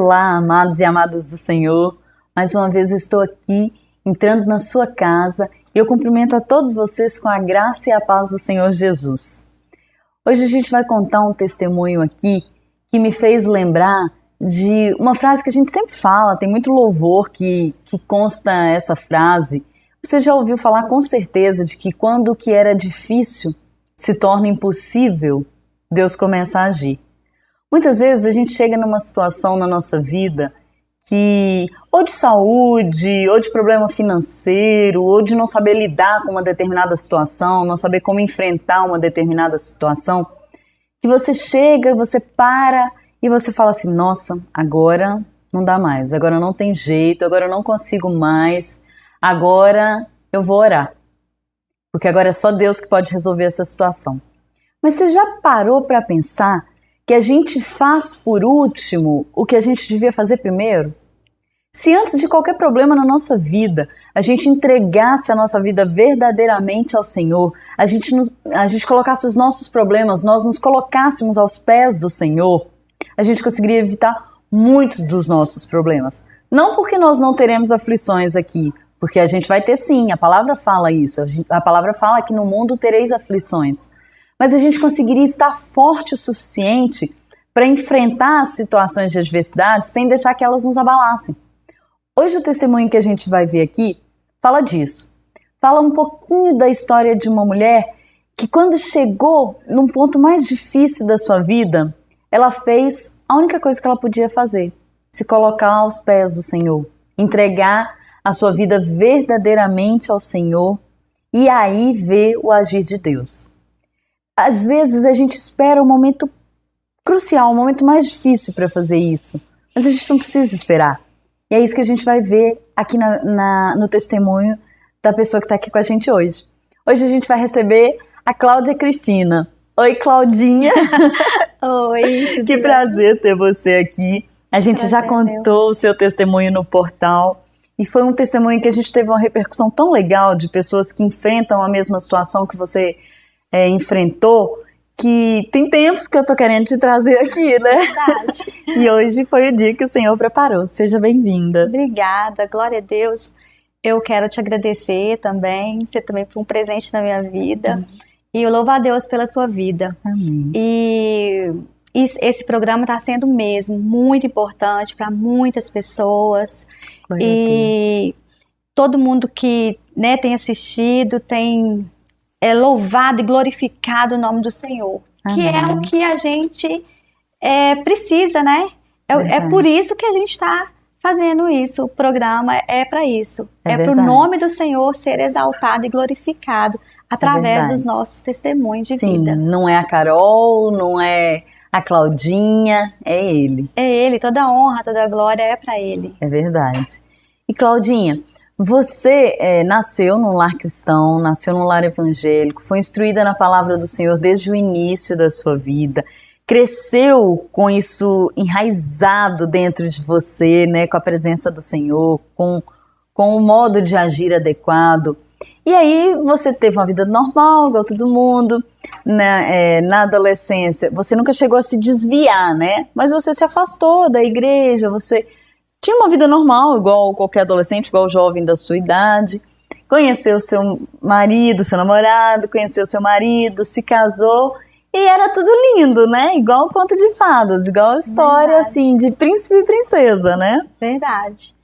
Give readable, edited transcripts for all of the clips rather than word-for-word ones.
Olá, amados e amadas do Senhor. Mais uma vez eu estou aqui, entrando na sua casa, e eu cumprimento a todos vocês com a graça e a paz do Senhor Jesus. Hoje a gente vai contar um testemunho aqui que me fez lembrar de uma frase que a gente sempre fala, tem muito louvor que consta essa frase. Você já ouviu falar com certeza de que quando o que era difícil se torna impossível, Deus começa a agir. Muitas vezes a gente chega numa situação na nossa vida que, ou de saúde, ou de problema financeiro, ou de não saber lidar com uma determinada situação, não saber como enfrentar uma determinada situação, que você chega, você para e você fala assim, nossa, agora não dá mais, agora não tem jeito, agora eu não consigo mais, agora eu vou orar, porque agora é só Deus que pode resolver essa situação. Mas você já parou para pensar que a gente faz por último o que a gente devia fazer primeiro? Se antes de qualquer problema na nossa vida, a gente entregasse a nossa vida verdadeiramente ao Senhor, a gente colocasse os nossos problemas, nós nos colocássemos aos pés do Senhor, a gente conseguiria evitar muitos dos nossos problemas. Não porque nós não teremos aflições aqui, porque a gente vai ter sim, a palavra fala isso, a palavra fala que no mundo tereis aflições. Mas a gente conseguiria estar forte o suficiente para enfrentar as situações de adversidade sem deixar que elas nos abalassem. Hoje o testemunho que a gente vai ver aqui fala disso. Fala um pouquinho da história de uma mulher que quando chegou num ponto mais difícil da sua vida, ela fez a única coisa que ela podia fazer, se colocar aos pés do Senhor, entregar a sua vida verdadeiramente ao Senhor e aí ver o agir de Deus. Às vezes a gente espera um momento crucial, um momento mais difícil para fazer isso, mas a gente não precisa esperar. E é isso que a gente vai ver aqui no testemunho da pessoa que está aqui com a gente hoje. Hoje a gente vai receber a Cláudia Cristina. Oi, Claudinha! Oi! Que prazer ter você aqui. A gente já contou o seu testemunho no portal e foi um testemunho que a gente teve uma repercussão tão legal de pessoas que enfrentam a mesma situação que você enfrentou, que tem tempos que eu tô querendo te trazer aqui, né? Verdade. E hoje foi o dia que o Senhor preparou. Seja bem-vinda. Obrigada, glória a Deus. Eu quero te agradecer também. Você também foi um presente na minha vida. E eu louvo a Deus pela sua vida. Amém. E esse programa está sendo mesmo muito importante para muitas pessoas. Glória a Deus. Todo mundo que tem assistido tem louvado e glorificado o nome do Senhor. Amém. Que é o que a gente precisa, né? É por isso que a gente está fazendo isso. O programa é para isso. É para o nome do Senhor ser exaltado e glorificado através dos nossos testemunhos de vida. Sim, não é a Carol, não é a Claudinha, é Ele. É Ele, toda a honra, toda a glória é para Ele. É verdade. E Claudinha, você nasceu num lar cristão, nasceu num lar evangélico, foi instruída na palavra do Senhor desde o início da sua vida, cresceu com isso enraizado dentro de você, né, com a presença do Senhor, com o modo de agir adequado. E aí você teve uma vida normal, igual todo mundo, na adolescência. Você nunca chegou a se desviar, né? Mas você se afastou da igreja, você tinha uma vida normal, igual qualquer adolescente, igual jovem da sua idade. Conheceu seu marido, seu namorado, conheceu seu marido, se casou e era tudo lindo, né? Igual conto de fadas, igual a história assim de príncipe e princesa, né? Verdade.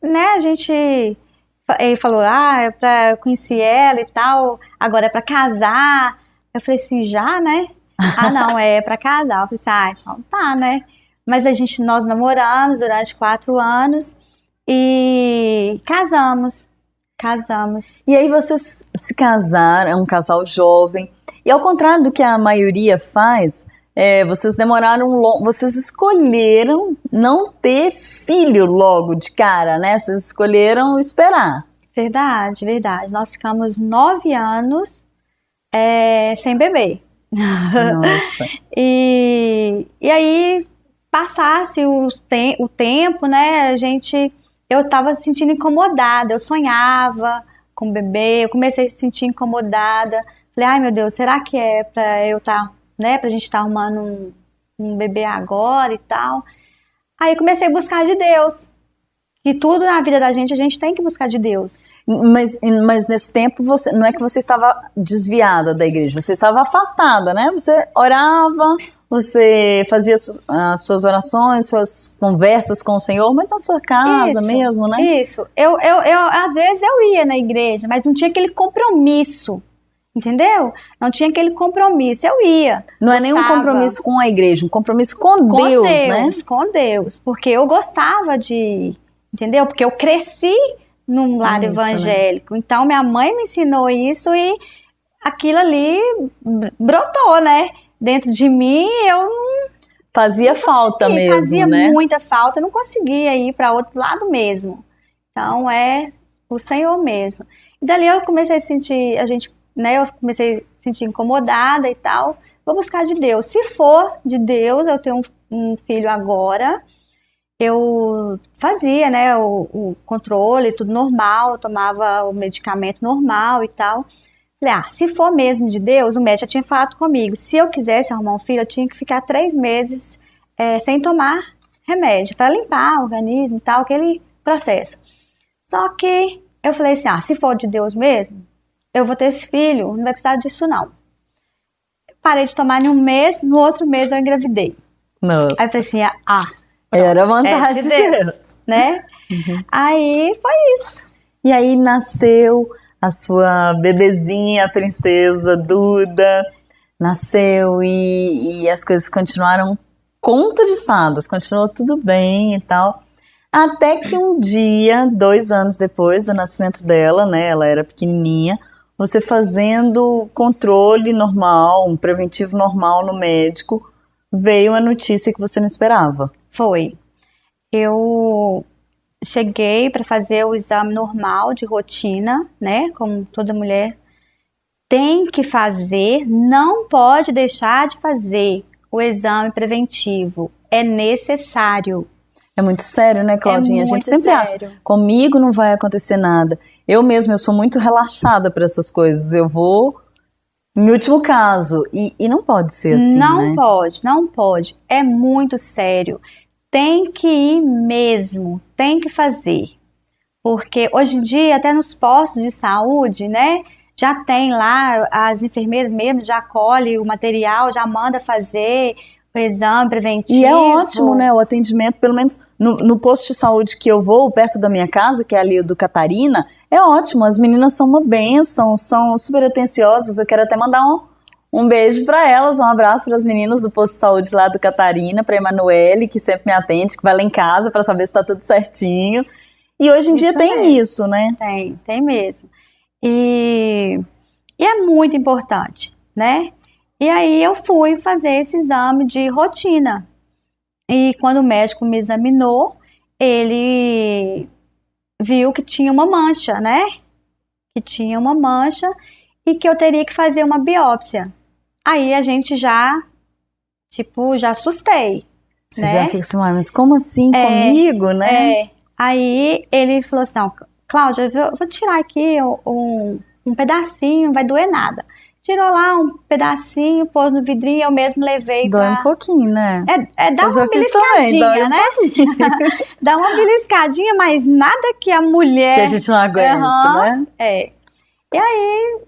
Né, a gente ele falou, eu conheci ela e tal, agora é pra casar. Eu falei assim, já, né? Não, é pra casar. Eu falei assim, então tá, né? Mas nós namoramos durante 4 anos e casamos. E aí vocês se casaram, é um casal jovem, e ao contrário do que a maioria faz, vocês vocês escolheram não ter filho logo de cara, né? Vocês escolheram esperar. Verdade, verdade. Nós ficamos 9 anos sem bebê. Nossa. E aí, passasse o tempo, né? Eu estava se sentindo incomodada. Eu sonhava com o bebê, eu comecei a se sentir incomodada. Falei, ai meu Deus, será que é pra eu estar, né? Pra gente estar arrumando um bebê agora e tal. Aí comecei a buscar de Deus. E tudo na vida da gente, a gente tem que buscar de Deus. Mas nesse tempo, não é que você estava desviada da igreja, você estava afastada, né? Você orava, você fazia as suas orações, suas conversas com o Senhor, mas na sua casa mesmo, né? Isso. Às vezes eu ia na igreja, mas não tinha aquele compromisso. Entendeu? Não tinha aquele compromisso, eu ia. Não é nenhum compromisso com a igreja, um compromisso com Deus, né? Com Deus, porque eu gostava de, entendeu? Porque eu cresci num lar evangélico, né? Então minha mãe me ensinou isso e aquilo ali brotou, né? Dentro de mim, eu não... Fazia falta mesmo, fazia né? muita falta, eu não conseguia ir para outro lado mesmo. Então é o Senhor mesmo. E dali eu comecei a sentir, eu comecei a sentir incomodada e tal. Vou buscar de Deus. Se for de Deus, eu tenho um filho agora. Eu fazia, né, o controle, tudo normal. Eu tomava o medicamento normal e tal. Falei, se for mesmo de Deus, o médico já tinha falado comigo. Se eu quisesse arrumar um filho, eu tinha que ficar 3 meses sem tomar remédio, para limpar o organismo e tal, aquele processo. Só que eu falei assim, se for de Deus mesmo, eu vou ter esse filho, não vai precisar disso não. Eu parei de tomar em um mês, no outro mês eu engravidei. Nossa. Aí eu falei assim, era a vontade de Deus, né? Uhum. Aí foi isso. E aí nasceu a sua bebezinha, a princesa Duda, nasceu e as coisas continuaram conto de fadas, continuou tudo bem e tal. Até que um dia, 2 anos depois do nascimento dela, né, ela era pequenininha, você fazendo controle normal, um preventivo normal no médico, veio a notícia que você não esperava. Foi. Eu cheguei para fazer o exame normal de rotina, né? Como toda mulher tem que fazer, não pode deixar de fazer o exame preventivo. É necessário. É muito sério, né, Claudinha? A gente sempre acha, comigo não vai acontecer nada. Eu mesma, eu sou muito relaxada para essas coisas. Eu vou, em último caso, e não pode ser assim, não né? Não pode. É muito sério. Tem que ir mesmo, tem que fazer. Porque hoje em dia, até nos postos de saúde, né, já tem lá, as enfermeiras mesmo já colhem o material, já manda fazer o exame preventivo. E é ótimo, né, o atendimento, pelo menos no posto de saúde que eu vou, perto da minha casa, que é ali o do Catarina, é ótimo, as meninas são uma bênção, são super atenciosas, eu quero até mandar um beijo para elas, um abraço para as meninas do posto de saúde lá do Catarina, para a Emanuele, que sempre me atende, que vai lá em casa para saber se está tudo certinho. E hoje em dia tem isso, né? Tem mesmo. E é muito importante, né? E aí eu fui fazer esse exame de rotina. E quando o médico me examinou, ele viu que tinha uma mancha, né? Que tinha uma mancha e que eu teria que fazer uma biópsia. Aí a gente já assustei. Você né? já fica assim, mas como assim comigo, né? Aí ele falou assim, não, Cláudia, eu vou tirar aqui um pedacinho, não vai doer nada. Tirou lá um pedacinho, pôs no vidrinho, eu mesmo levei Dói um pouquinho, né? Dá uma beliscadinha, né? Dá uma beliscadinha, mas nada que a mulher... Que a gente não aguente, né? E aí,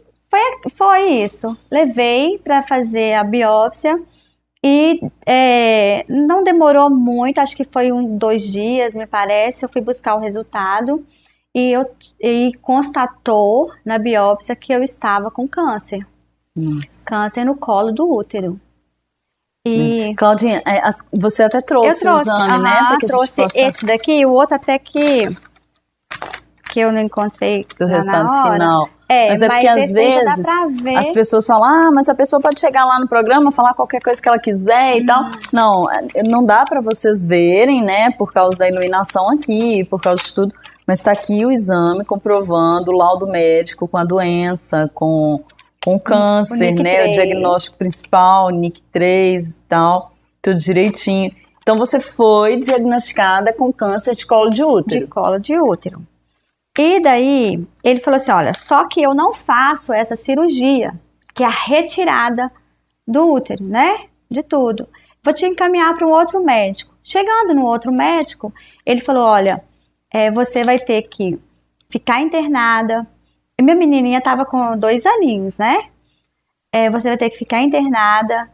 foi isso. Levei para fazer a biópsia e não demorou muito, acho que foi 2 dias, me parece. Eu fui buscar o resultado e constatou na biópsia que eu estava com câncer. Nossa. Câncer no colo do útero. E Claudinha, você até trouxe o exame, né? Porque trouxe esse daqui, o outro até que eu não encontrei do resultado final. Mas é porque às vezes dá pra ver. As pessoas falam, mas a pessoa pode chegar lá no programa, falar qualquer coisa que ela quiser e tal. Não dá para vocês verem, né? Por causa da iluminação aqui, por causa de tudo. Mas está aqui o exame comprovando o laudo médico com a doença, com o câncer, né? O diagnóstico principal, NIC3 e tal, tudo direitinho. Então você foi diagnosticada com câncer de colo de útero. De colo de útero. E daí, ele falou assim, olha, só que eu não faço essa cirurgia, que é a retirada do útero, né? De tudo. vou te encaminhar para um outro médico. Chegando no outro médico, ele falou, olha, você vai ter que ficar internada. E minha menininha estava com 2 aninhos, né? Você vai ter que ficar internada,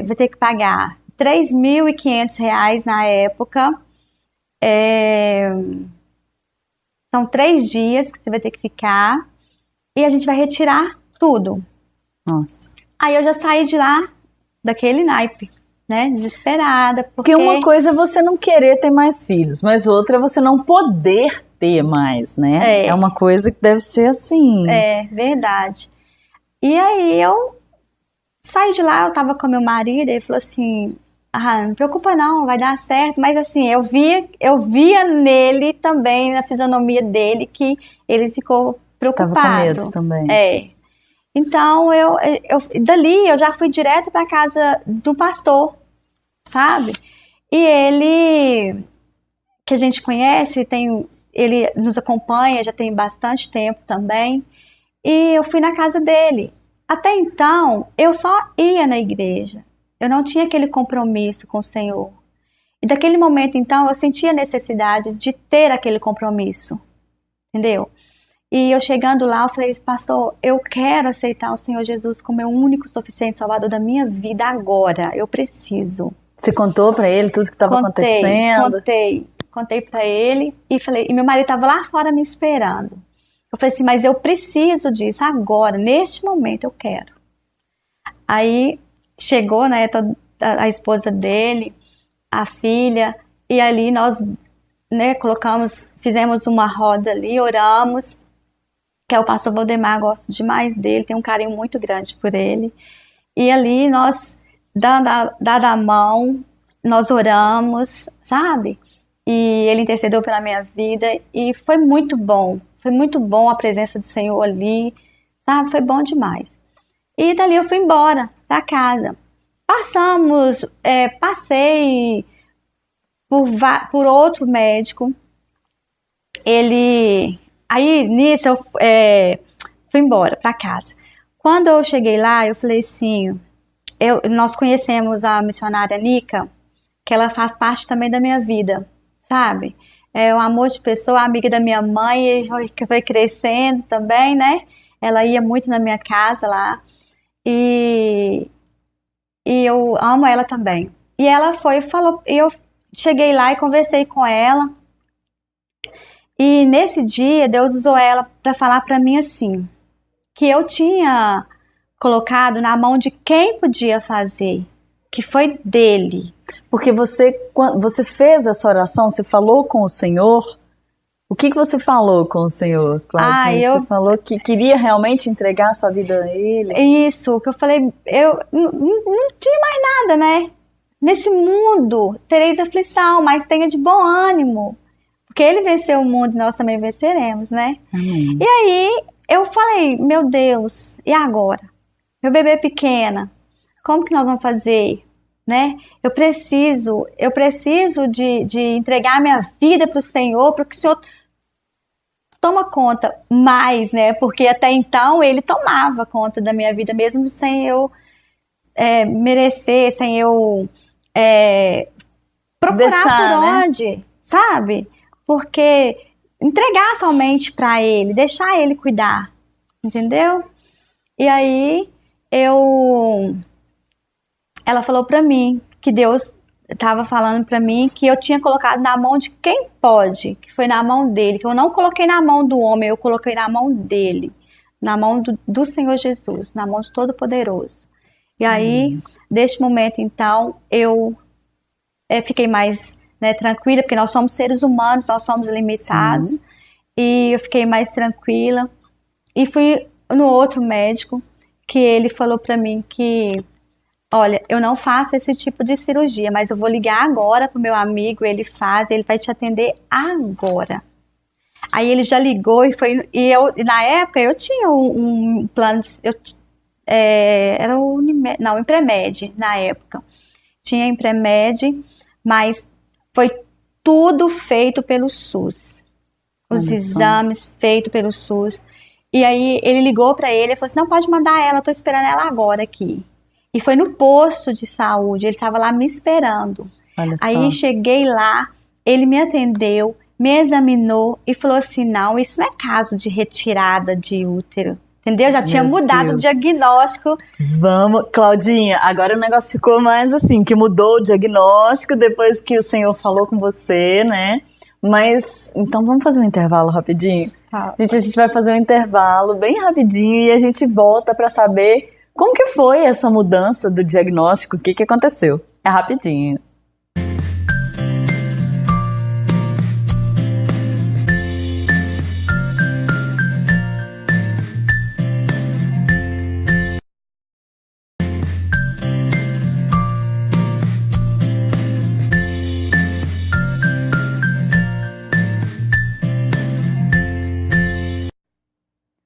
vai ter que pagar R$ 3.500 na época. São 3 dias que você vai ter que ficar e a gente vai retirar tudo. Nossa. Aí eu já saí de lá, daquele naipe, né? Desesperada. Porque uma coisa é você não querer ter mais filhos, mas outra é você não poder ter mais, né? É uma coisa que deve ser assim. É, verdade. E aí eu saí de lá, eu tava com meu marido, ele falou assim, não preocupa não, vai dar certo. Mas assim, eu via nele também, na fisionomia dele, que ele ficou preocupado. Tava com medo também. Então, dali eu já fui direto para casa do pastor, sabe? E ele, que a gente conhece, ele nos acompanha, já tem bastante tempo também. E eu fui na casa dele. Até então, eu só ia na igreja. Eu não tinha aquele compromisso com o Senhor. E daquele momento, então, eu sentia a necessidade de ter aquele compromisso. Entendeu? E eu chegando lá, eu falei, pastor, eu quero aceitar o Senhor Jesus como meu único, suficiente Salvador da minha vida agora. Eu preciso. Você contou pra ele tudo que estava acontecendo? Contei pra ele e meu marido estava lá fora me esperando. Eu falei assim, mas eu preciso disso agora, neste momento eu quero. Aí chegou, né, a esposa dele, a filha, e ali nós, né, fizemos uma roda ali, oramos, que é o pastor Valdemar, gosto demais dele, tenho um carinho muito grande por ele. E ali nós, dada a mão, nós oramos, sabe? E ele intercedeu pela minha vida e foi muito bom a presença do Senhor ali, sabe? Foi bom demais. E dali eu fui embora pra casa. Passei por outro médico, aí nisso eu fui embora pra casa. Quando eu cheguei lá, eu falei assim, nós conhecemos a missionária Nica, que ela faz parte também da minha vida, sabe? É um amor de pessoa, amiga da minha mãe, que foi crescendo também, né? Ela ia muito na minha casa lá, e eu amo ela também. E ela falou, eu cheguei lá e conversei com ela, e nesse dia Deus usou ela para falar para mim assim, que eu tinha colocado na mão de quem podia fazer, que foi dele. Porque quando você fez essa oração, você falou com o Senhor? O que você falou com o Senhor, Claudinha? Você falou que queria realmente entregar a sua vida a Ele? Isso, que eu falei, eu não tinha mais nada, né? Nesse mundo tereis aflição, mas tenha de bom ânimo. Porque Ele venceu o mundo e nós também venceremos, né? Amém. E aí eu falei, meu Deus, e agora? Meu bebê é pequena, como que nós vamos fazer? Né? Eu preciso de entregar minha vida para o Senhor, para que o Senhor toma conta mais, né? Porque até então Ele tomava conta da minha vida, mesmo sem eu merecer, sem eu procurar por onde, sabe? Porque entregar somente para Ele, deixar Ele cuidar, entendeu? E aí ela falou pra mim que Deus estava falando pra mim que eu tinha colocado na mão de quem pode, que foi na mão dele, que eu não coloquei na mão do homem, eu coloquei na mão dele, na mão do Senhor Jesus, na mão do Todo-Poderoso. E aí, deste momento, então, eu fiquei mais tranquila, porque nós somos seres humanos, nós somos limitados. Sim. E eu fiquei mais tranquila. E fui no outro médico, que ele falou pra mim que, olha, eu não faço esse tipo de cirurgia, mas eu vou ligar agora pro meu amigo, ele vai te atender agora. Aí ele já ligou e na época eu tinha um plano, era o Impremed na época. Tinha Impremed, mas foi tudo feito pelo SUS. Os exames feitos pelo SUS. E aí ele ligou pra ele e falou assim, não, pode mandar ela, eu tô esperando ela agora aqui. E foi no posto de saúde, ele estava lá me esperando. Olha só. Aí cheguei lá, ele me atendeu, me examinou e falou assim, não, isso não é caso de retirada de útero. Entendeu? Já tinha mudado o diagnóstico. Vamos, Claudinha, agora o negócio ficou mais assim, que mudou o diagnóstico depois que o Senhor falou com você, né? Mas, então vamos fazer um intervalo rapidinho? Tá. A gente vai fazer um intervalo bem rapidinho e a gente volta para saber como que foi essa mudança do diagnóstico, o que aconteceu. É rapidinho.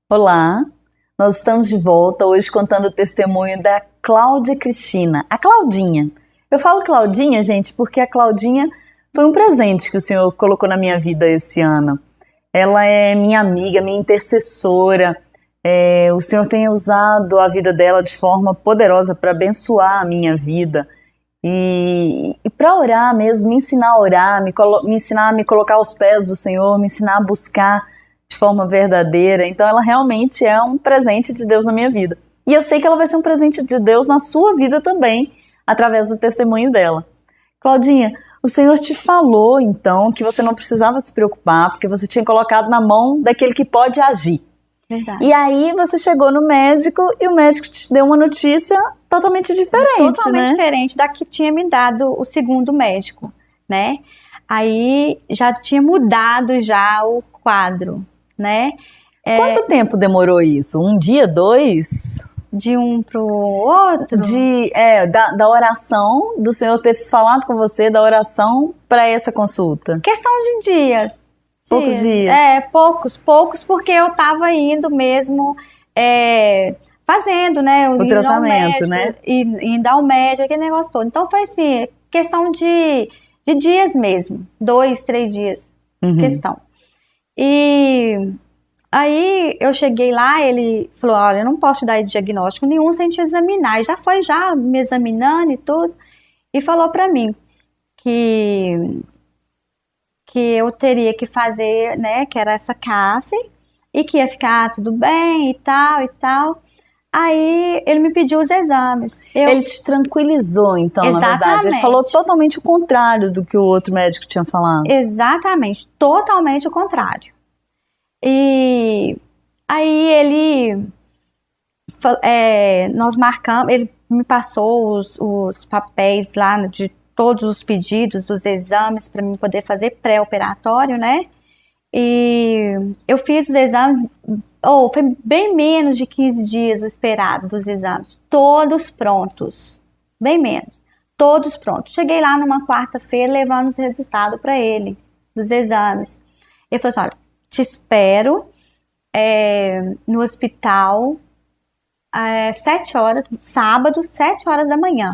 Olá, nós estamos de volta hoje contando o testemunho da Cláudia Cristina, a Claudinha. Eu falo Claudinha, gente, porque a Claudinha foi um presente que o Senhor colocou na minha vida esse ano. Ela é minha amiga, minha intercessora. O Senhor tem usado a vida dela de forma poderosa para abençoar a minha vida e para orar mesmo, me ensinar a orar, me ensinar a me colocar aos pés do Senhor, me ensinar a buscar de forma verdadeira. Então ela realmente é um presente de Deus na minha vida. E eu sei que ela vai ser um presente de Deus na sua vida também, através do testemunho dela. Claudinha, o Senhor te falou então que você não precisava se preocupar, porque você tinha colocado na mão daquele que pode agir. Verdade. E aí você chegou no médico e o médico te deu uma notícia totalmente diferente, totalmente diferente da que tinha me dado o segundo médico, né? Aí já tinha mudado já o quadro, né? Quanto tempo demorou isso? Um dia, 2? De um pro outro? Da oração, do Senhor ter falado com você, da oração para essa consulta. Questão de dias. Poucos dias. Poucos, porque eu tava indo mesmo, fazendo, né? O tratamento, né? Indo ao médico, aquele negócio todo. Então foi assim, questão de dias mesmo. 2, 3 dias. Questão. E aí eu cheguei lá, ele falou, olha, eu não posso te dar diagnóstico nenhum sem te examinar. E já foi me examinando e tudo. E falou pra mim que eu teria que fazer, né, que era essa CAF, e que ia ficar tudo bem e tal e tal. Aí ele me pediu os exames. Ele te tranquilizou, então, Exatamente. Na verdade. Ele falou totalmente o contrário do que o outro médico tinha falado. Exatamente, totalmente o contrário. E aí nós marcamos, ele me passou os papéis lá de todos os pedidos dos exames para mim poder fazer pré-operatório, né? E eu fiz os exames, foi bem menos de 15 dias o esperado dos exames, todos prontos, bem menos, todos prontos. Cheguei lá numa quarta-feira levando os resultados para ele, dos exames. Ele falou assim, olha, te espero no hospital 7 horas, sábado, 7 horas da manhã.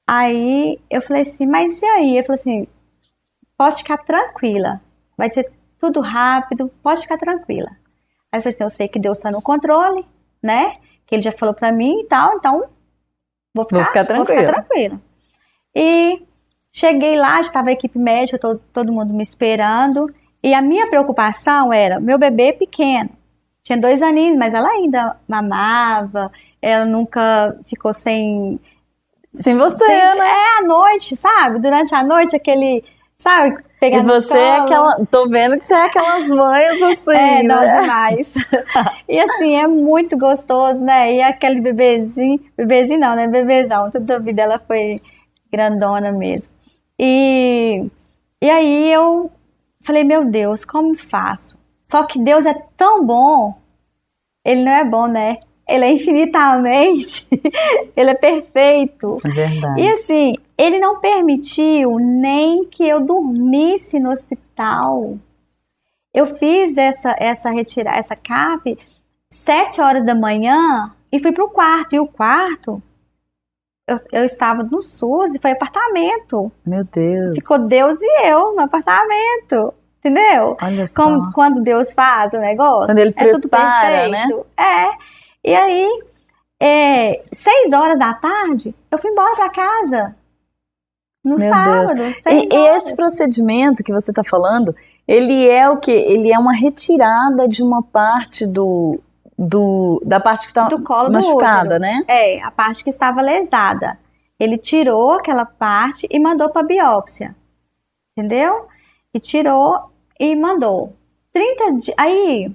Aí eu falei assim, mas e aí? Ele falou assim, pode ficar tranquila, vai ser tudo rápido, pode ficar tranquila. Aí eu falei assim, eu sei que Deus está no controle, né? Que ele já falou pra mim e tal, então vou ficar tranquila. E cheguei lá, já estava a equipe médica, todo mundo me esperando. E a minha preocupação era, meu bebê pequeno, tinha 2 aninhos, mas ela ainda mamava, ela nunca ficou sem você, né? À noite, sabe? Durante a noite, aquele, sabe, pegar no colo. E você é aquela, tô vendo que você é aquelas mães assim, não, demais. E assim, é muito gostoso, né? E aquele bebezinho não, né? Bebezão, toda a vida ela foi grandona mesmo. E aí eu falei, meu Deus, como faço? Só que Deus é tão bom, Ele não é bom, né? Ele é infinitamente, Ele é perfeito. É verdade. E assim, Ele não permitiu nem que eu dormisse no hospital. Eu fiz essa CAF 7 horas da manhã e fui pro quarto. E o quarto, eu estava no SUS e foi apartamento. Meu Deus. Ficou Deus e eu no apartamento. Entendeu? Olha só. Como quando Deus faz o negócio. Quando Ele prepara, tudo perfeito. né? E aí, 6 horas da tarde, eu fui embora para casa. No Meu sábado, Deus. 6 E horas. esse procedimento que você está falando, ele é o quê? Ele é uma retirada de uma parte da parte que está Do colo machucada, do útero. né? A parte que estava lesada. Ele tirou aquela parte e mandou para biópsia. Entendeu? E tirou e mandou. 30 dias. Aí,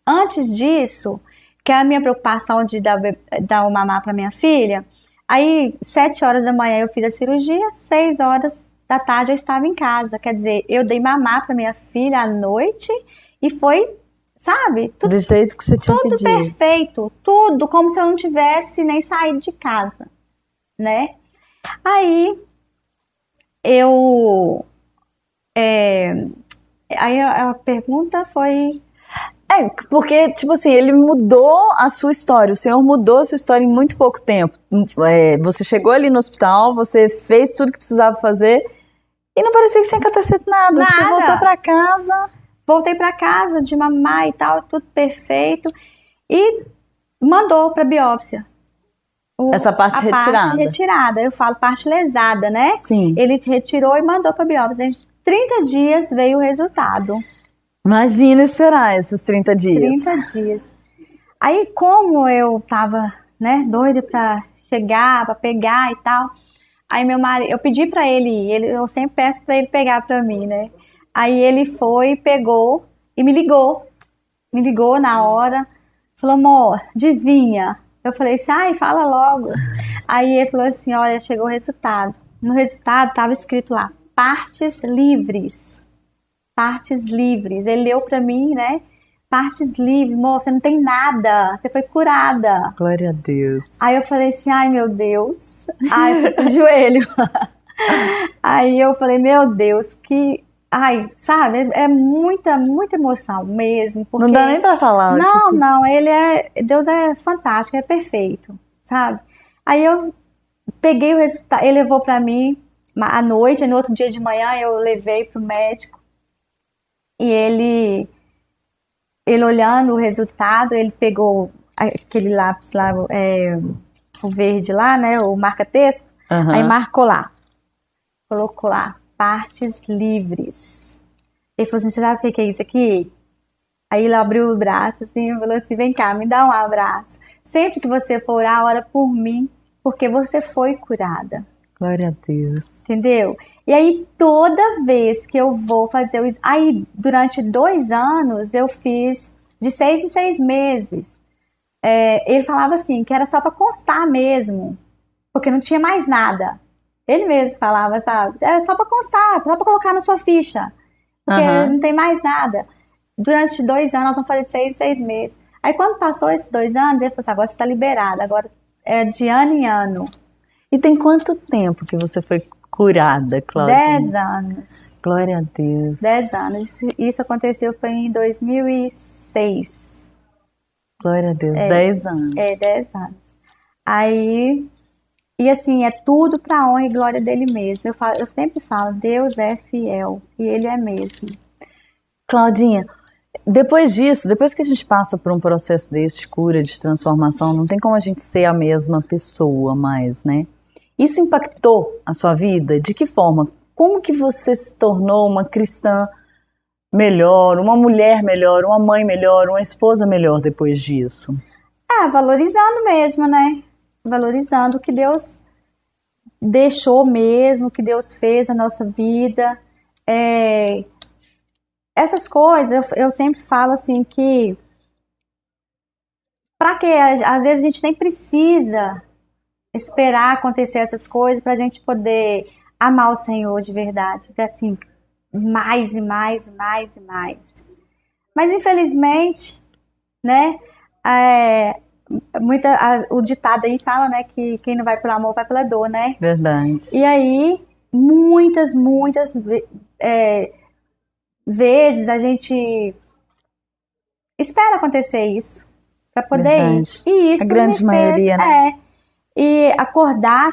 antes disso, que é a minha preocupação de dar o mamar para minha filha, aí 7 horas da manhã eu fiz a cirurgia, 6 horas da tarde eu estava em casa. Quer dizer, eu dei mamar para minha filha à noite e foi, sabe, tudo, Do jeito que você tinha tudo pedido. perfeito, tudo como se eu não tivesse nem saído de casa, né? Aí eu aí a pergunta foi... Porque, tipo assim, ele mudou a sua história, o Senhor mudou a sua história em muito pouco tempo. Você chegou ali no hospital, você fez tudo que precisava fazer e não parecia que tinha acontecido nada. Você Nada. voltou pra casa. Voltei para casa de mamar e tal, tudo perfeito. E mandou para biópsia. Essa parte retirada. Parte retirada. Eu falo parte lesada, né? Sim. Ele retirou e mandou para biópsia. Em 30 dias veio o resultado. Imagina esperar esses 30 dias. 30 dias. Aí, como eu tava, né, doida pra chegar, pra pegar e tal, aí meu marido, eu pedi pra ele ir, eu sempre peço pra ele pegar pra mim, né? Aí ele foi, pegou e me ligou na hora, falou, amor, adivinha? Eu falei assim, ai, fala logo. Aí ele falou assim, olha, chegou o resultado. No resultado tava escrito lá, partes livres. Partes livres. Ele leu pra mim, né? Partes livres, moça, você não tem nada, você foi curada. Glória a Deus. Aí eu falei assim, ai meu Deus. Ai, fui pro joelho. Aí eu falei, meu Deus, que... Ai, sabe, é muita, muita emoção mesmo. Porque... Não dá nem pra falar. Não, não, Deus é fantástico, é perfeito, sabe? Aí eu peguei o resultado, ele levou pra mim à noite, no outro dia de manhã eu levei pro médico. E ele olhando o resultado, ele pegou aquele lápis lá, o verde lá, né, o marca-texto, aí marcou lá, colocou lá, partes livres. Ele falou assim, você sabe o que é isso aqui? Aí ele abriu o braço assim e falou assim, vem cá, me dá um abraço. Sempre que você for orar, ora por mim, porque você foi curada. Glória a Deus. Entendeu? E aí, toda vez que eu vou fazer isso... Aí, durante 2 anos, eu fiz de 6 em 6 meses. Ele falava assim, que era só para constar mesmo. Porque não tinha mais nada. Ele mesmo falava, sabe? É só para constar, só para colocar na sua ficha. Porque não tem mais nada. Durante 2 anos, nós vamos fazer 6 em 6 meses. Aí, quando passou esses 2 anos, ele falou assim, agora você está liberada. Agora é de ano em ano. E tem quanto tempo que você foi curada, Claudinha? 10 anos. Glória a Deus. 10 anos. Isso aconteceu foi em 2006. Glória a Deus, 10 anos. 10 anos. Aí, e assim, é tudo para honra e glória dele mesmo. Eu sempre falo, Deus é fiel, e ele é mesmo. Claudinha, depois disso, depois que a gente passa por um processo desse de cura, de transformação, não tem como a gente ser a mesma pessoa mais, né? Isso impactou a sua vida? De que forma? Como que você se tornou uma cristã melhor, uma mulher melhor, uma mãe melhor, uma esposa melhor depois disso? Valorizando mesmo, né? Valorizando o que Deus deixou mesmo, o que Deus fez na nossa vida. Essas coisas, eu sempre falo assim que... Pra quê? Às vezes a gente nem precisa esperar acontecer essas coisas pra gente poder amar o Senhor de verdade. Assim, mais e mais e mais e mais. Mas infelizmente, né? O ditado aí fala, né? Que quem não vai pelo amor vai pela dor, né? Verdade. E aí, muitas vezes a gente espera acontecer isso pra poder ir. E isso a grande maioria, né? E acordar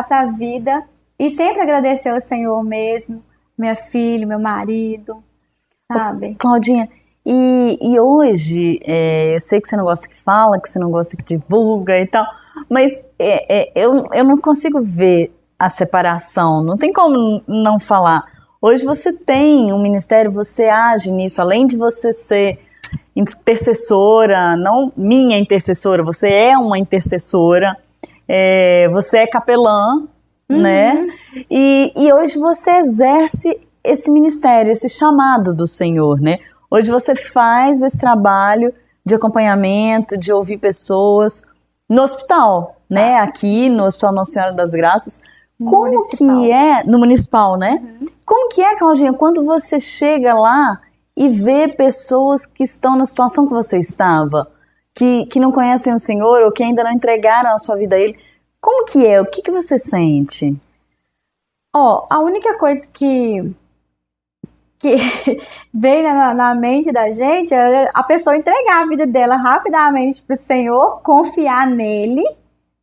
pra vida e sempre agradecer ao Senhor mesmo, minha filha, meu marido, sabe? Claudinha, E hoje, eu sei que você não gosta que fala, que você não gosta que divulga e tal, mas eu não consigo ver a separação, não tem como não falar. Hoje você tem um ministério, você age nisso, além de você ser intercessora, não minha intercessora, você é uma intercessora, você é capelã, né? E hoje você exerce esse ministério, esse chamado do Senhor, né? Hoje você faz esse trabalho de acompanhamento, de ouvir pessoas no hospital, né? Aqui no Hospital Nossa Senhora das Graças. Como municipal. Que é, no municipal, né? Como que é, Claudinha, quando você chega lá e vê pessoas que estão na situação que você estava, que não conhecem o Senhor ou que ainda não entregaram a sua vida a Ele? Como que é? O que você sente? A única coisa que vem na mente da gente é a pessoa entregar a vida dela rapidamente para o Senhor, confiar nele,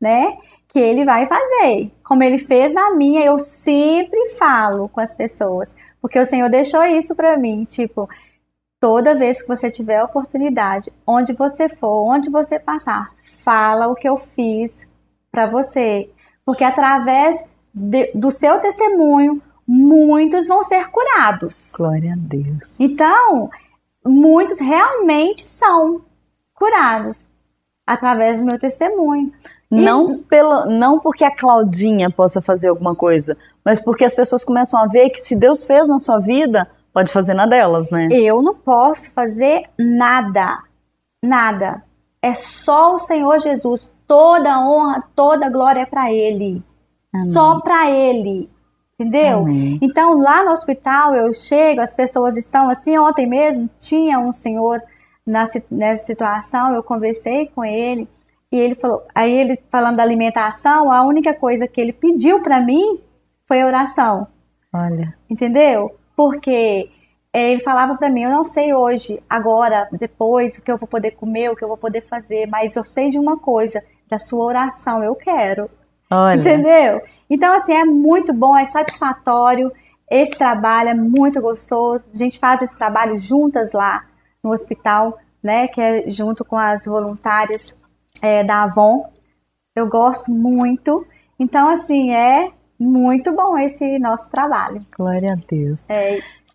né? Que ele vai fazer. Como ele fez na minha, eu sempre falo com as pessoas, porque o Senhor deixou isso para mim, tipo, toda vez que você tiver a oportunidade, onde você for, onde você passar, fala o que eu fiz para você, porque através do seu testemunho, muitos vão ser curados. Glória a Deus. Então, muitos realmente são curados através do meu testemunho. Não porque a Claudinha possa fazer alguma coisa, mas porque as pessoas começam a ver que se Deus fez na sua vida, pode fazer na delas, né? Eu não posso fazer nada. Nada. É só o Senhor Jesus. Toda honra, toda glória é para Ele. Amém. Só para Ele. Entendeu? Amém. Então, lá no hospital, eu chego, as pessoas estão assim. Ontem mesmo, tinha um senhor nessa situação, eu conversei com ele. E ele falou, aí ele falando da alimentação, a única coisa que ele pediu para mim foi a oração. Olha. Entendeu? Porque ele falava para mim, eu não sei hoje, agora, depois, o que eu vou poder comer, o que eu vou poder fazer, mas eu sei de uma coisa, da sua oração, eu quero. Olha. Entendeu? Então, assim, é muito bom, é satisfatório, esse trabalho é muito gostoso, a gente faz esse trabalho juntas lá no hospital, né, que é junto com as voluntárias da Avon. Eu gosto muito. Então, assim, é muito bom esse nosso trabalho. Glória a Deus.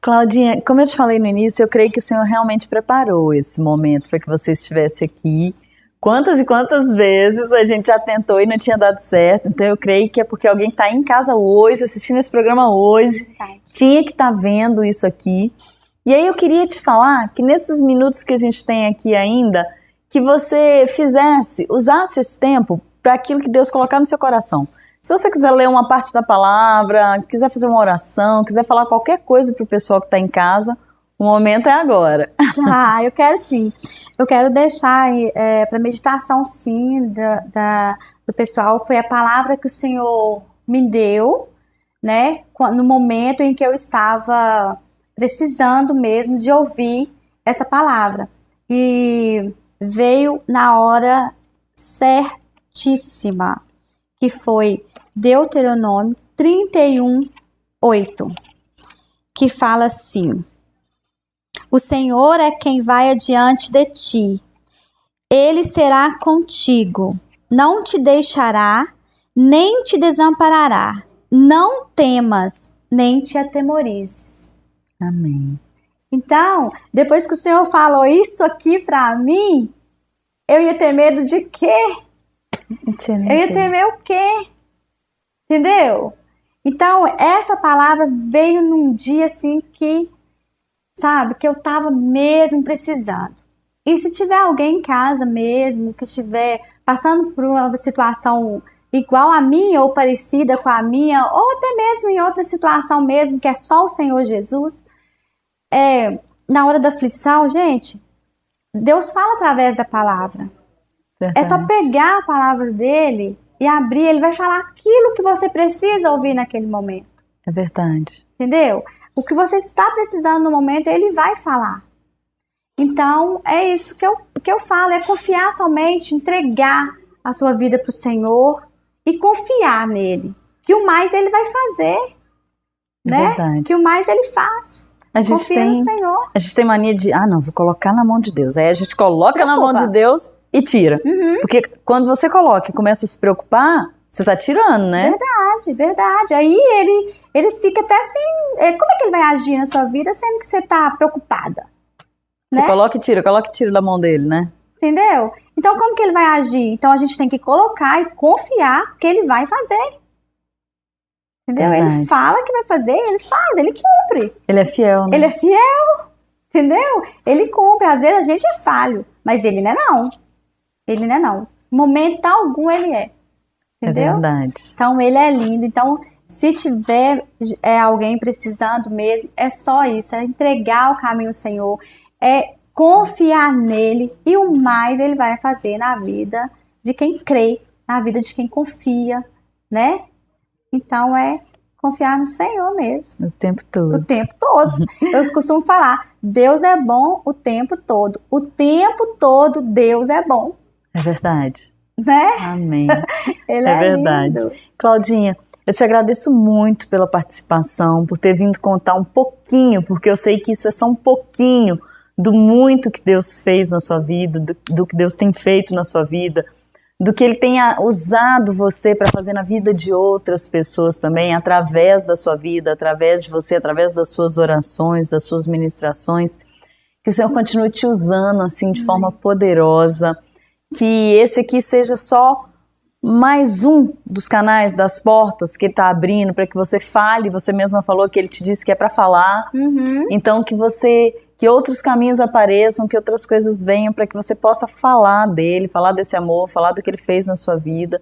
Claudinha, como eu te falei no início, eu creio que o Senhor realmente preparou esse momento para que você estivesse aqui. Quantas e quantas vezes a gente já tentou e não tinha dado certo. Então, eu creio que é porque alguém está em casa hoje, assistindo esse programa hoje, tinha que estar vendo isso aqui. E aí eu queria te falar que nesses minutos que a gente tem aqui ainda, que você usasse esse tempo para aquilo que Deus colocar no seu coração. Se você quiser ler uma parte da palavra, quiser fazer uma oração, quiser falar qualquer coisa para o pessoal que está em casa, o momento é agora. Eu quero sim. Eu quero deixar para meditação sim do pessoal. Foi a palavra que o Senhor me deu, né? No momento em que eu estava precisando mesmo de ouvir essa palavra. E veio na hora certíssima, que foi Deuteronômio 31:8, que fala assim: o Senhor é quem vai adiante de ti, Ele será contigo, não te deixará, nem te desamparará, não temas, nem te atemorizes. Amém. Então, depois que o Senhor falou isso aqui para mim, eu ia ter medo de quê? Eu ia temer o quê? Entendeu? Então, essa palavra veio num dia assim que, sabe, que eu tava mesmo precisando. E se tiver alguém em casa mesmo, que estiver passando por uma situação igual a minha ou parecida com a minha, ou até mesmo em outra situação mesmo, que é só o Senhor Jesus, na hora da aflição, gente, Deus fala através da palavra. Verdade. É só pegar a palavra dele e abrir, ele vai falar aquilo que você precisa ouvir naquele momento. É verdade. Entendeu? O que você está precisando no momento, ele vai falar. Então, é isso que eu falo, é confiar somente, entregar a sua vida para o Senhor e confiar nele. Que o mais ele vai fazer, é né? Verdade. Que o mais ele faz. Confia no Senhor. A gente tem mania de, não, vou colocar na mão de Deus. Aí a gente coloca na mão de Deus e tira. Porque quando você coloca e começa a se preocupar, você tá tirando, né? Verdade. Aí ele fica até assim, como é que ele vai agir na sua vida sendo que você tá preocupada? Você né? coloca e tira da mão dele, né? Entendeu? Então como que ele vai agir? Então a gente tem que colocar e confiar que ele vai fazer. Entendeu? Verdade. Ele fala que vai fazer, ele faz, ele cumpre. Ele é fiel, né? Ele é fiel, entendeu? Ele cumpre. Às vezes a gente é falho, mas ele não é não. Ele não é não. Em momento algum ele é. Entendeu? É verdade. Então ele é lindo. Então se tiver alguém precisando mesmo, é só isso. É entregar o caminho ao Senhor. É confiar nele. E o mais ele vai fazer na vida de quem crê. Na vida de quem confia, né? Então é confiar no Senhor mesmo. O tempo todo. O tempo todo. Eu costumo falar, Deus é bom o tempo todo. O tempo todo Deus é bom. É verdade. Né? Amém. Ele é verdade. Lindo. Claudinha, eu te agradeço muito pela participação, por ter vindo contar um pouquinho, porque eu sei que isso é só um pouquinho do muito que Deus fez na sua vida, do que Deus tem feito na sua vida, do que Ele tenha usado você para fazer na vida de outras pessoas também, através da sua vida, através de você, através das suas orações, das suas ministrações, que o Senhor continue te usando assim de forma poderosa, que esse aqui seja só mais um dos canais, das portas que Ele está abrindo para que você fale. Você mesma falou que Ele te disse que é para falar, então que outros caminhos apareçam, que outras coisas venham para que você possa falar dele, falar desse amor, falar do que ele fez na sua vida,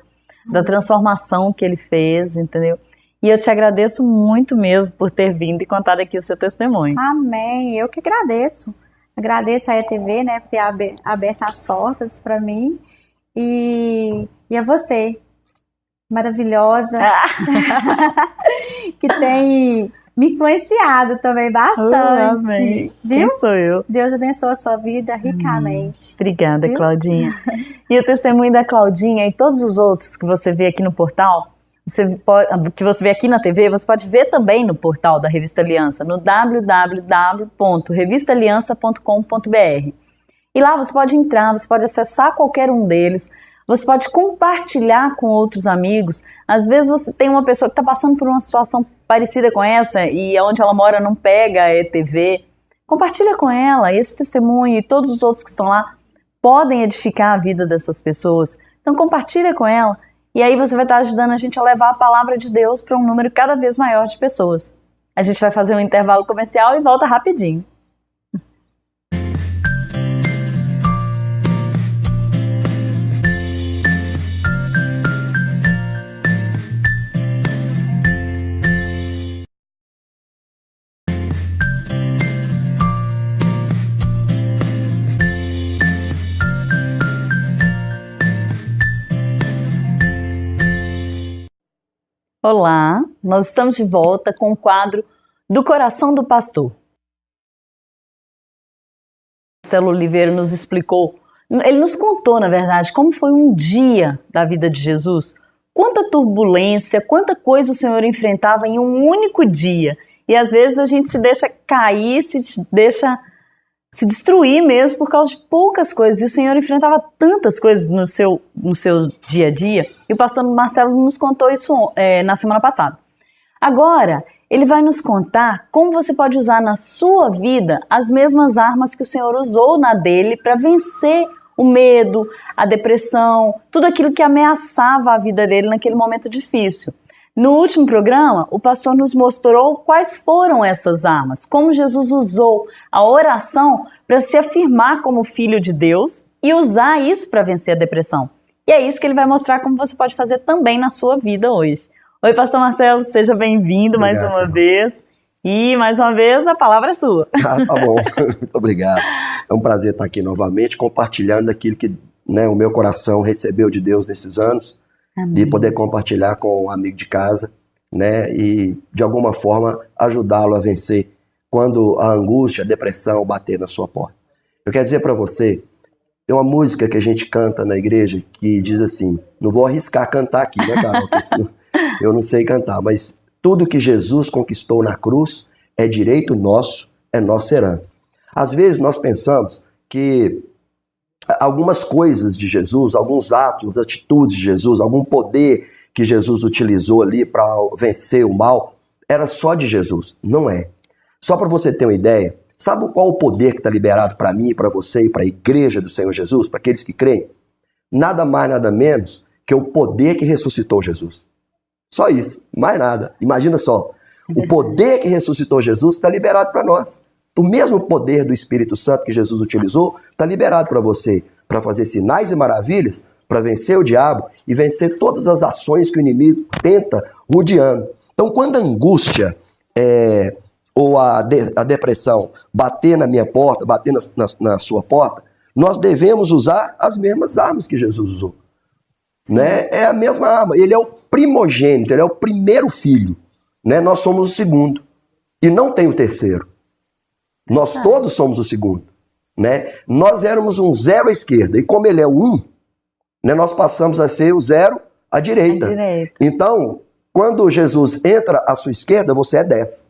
da transformação que ele fez, entendeu? E eu te agradeço muito mesmo por ter vindo e contado aqui o seu testemunho. Amém, eu que agradeço. Agradeço a ETV, né, por ter aberto as portas para mim. E a você, maravilhosa, que tem me influenciado também bastante. Amém. Viu? Quem sou eu? Deus abençoe a sua vida ricamente. Obrigada, viu? Claudinha. E o testemunho da Claudinha e todos os outros que você vê aqui no portal, que você vê aqui na TV, você pode ver também no portal da Revista Aliança, no www.revistaliança.com.br. E lá você pode entrar, você pode acessar qualquer um deles, você pode compartilhar com outros amigos. Às vezes você tem uma pessoa que está passando por uma situação parecida com essa e onde ela mora não pega a ETV. Compartilha com ela esse testemunho, e todos os outros que estão lá podem edificar a vida dessas pessoas. Então compartilha com ela e aí você vai estar ajudando a gente a levar a palavra de Deus para um número cada vez maior de pessoas. A gente vai fazer um intervalo comercial e volta rapidinho. Olá, nós estamos de volta com o quadro do Coração do Pastor. Marcelo Oliveira nos explicou, ele nos contou, na verdade, como foi um dia da vida de Jesus, quanta turbulência, quanta coisa o Senhor enfrentava em um único dia. E às vezes a gente se deixa cair, se deixa se destruir mesmo por causa de poucas coisas. E o Senhor enfrentava tantas coisas no seu dia a dia. E o pastor Marcelo nos contou isso na semana passada. Agora, ele vai nos contar como você pode usar na sua vida as mesmas armas que o Senhor usou na dele para vencer o medo, a depressão, tudo aquilo que ameaçava a vida dele naquele momento difícil. No último programa, o pastor nos mostrou quais foram essas armas, como Jesus usou a oração para se afirmar como filho de Deus e usar isso para vencer a depressão. E é isso que ele vai mostrar como você pode fazer também na sua vida hoje. Oi, pastor Marcelo, seja bem-vindo mais uma vez. E, mais uma vez, a palavra é sua. Tá bom, muito obrigado. É um prazer estar aqui novamente, compartilhando aquilo que o meu coração recebeu de Deus nesses anos. Amém. De poder compartilhar com um amigo de casa, e de alguma forma ajudá-lo a vencer quando a angústia, a depressão bater na sua porta. Eu quero dizer para você, tem uma música que a gente canta na igreja que diz assim, não vou arriscar cantar aqui, né, Carol? Eu não sei cantar, mas tudo que Jesus conquistou na cruz é direito nosso, é nossa herança. Às vezes nós pensamos que algumas coisas de Jesus, alguns atos, atitudes de Jesus, algum poder que Jesus utilizou ali para vencer o mal, era só de Jesus. Não é. Só para você ter uma ideia, sabe qual o poder que está liberado para mim, para você e para a igreja do Senhor Jesus, para aqueles que creem? Nada mais, nada menos que o poder que ressuscitou Jesus. Só isso, mais nada. Imagina só, o poder que ressuscitou Jesus está liberado para nós. O mesmo poder do Espírito Santo que Jesus utilizou está liberado para você, para fazer sinais e maravilhas, para vencer o diabo e vencer todas as ações que o inimigo tenta rodeando. Então, quando a angústia ou a depressão bater na minha porta, bater na sua porta, nós devemos usar as mesmas armas que Jesus usou. Né? É a mesma arma. Ele é o primogênito, ele é o primeiro filho. Né? Nós somos o segundo. E não tem o terceiro. Nós todos somos o segundo. Né? Nós éramos um 0 à esquerda. E como ele é o 1, né, nós passamos a ser o 0 à direita. Então, quando Jesus entra à sua esquerda, você é 10.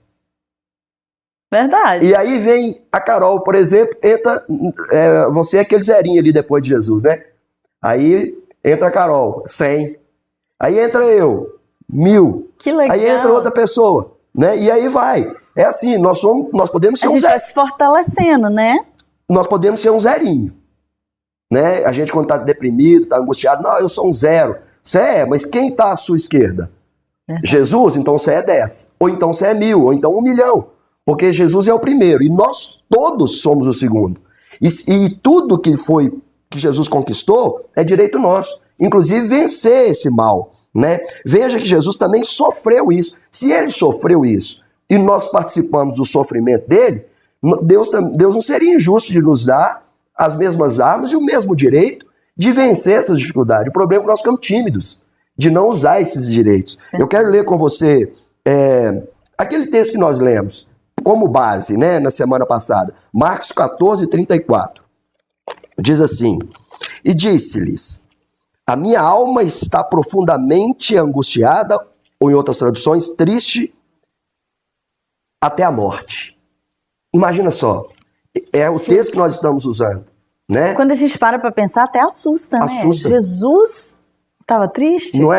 Verdade. E aí vem a Carol, por exemplo, entra, você é aquele zerinho ali depois de Jesus, né? Aí entra a Carol, 100. Aí entra eu, 1000. Que legal. Aí entra outra pessoa, né? E aí vai. É assim, nós podemos ser a um gente zero. vai se fortalecendo, né? Nós podemos ser um zerinho, né? A gente quando tá deprimido, tá angustiado, não, eu sou um 0. Você é, mas quem tá à sua esquerda? Jesus, então você é 10. Ou então você é 1000, ou então 1 milhão. Porque Jesus é o primeiro e nós todos somos o segundo. E tudo que Jesus conquistou é direito nosso. Inclusive vencer esse mal. Né? Veja que Jesus também sofreu isso. Se ele sofreu isso e nós participamos do sofrimento dele, Deus não seria injusto de nos dar as mesmas armas e o mesmo direito de vencer essas dificuldades. O problema é que nós ficamos tímidos de não usar esses direitos. Eu quero ler com você aquele texto que nós lemos como base, né, na semana passada, Marcos 14, 34. Diz assim: e disse-lhes, a minha alma está profundamente angustiada, ou em outras traduções, triste até a morte. Imagina só, é o texto que nós estamos usando, né? Quando a gente para pensar, até assusta, né? Assusta. Jesus estava triste? Não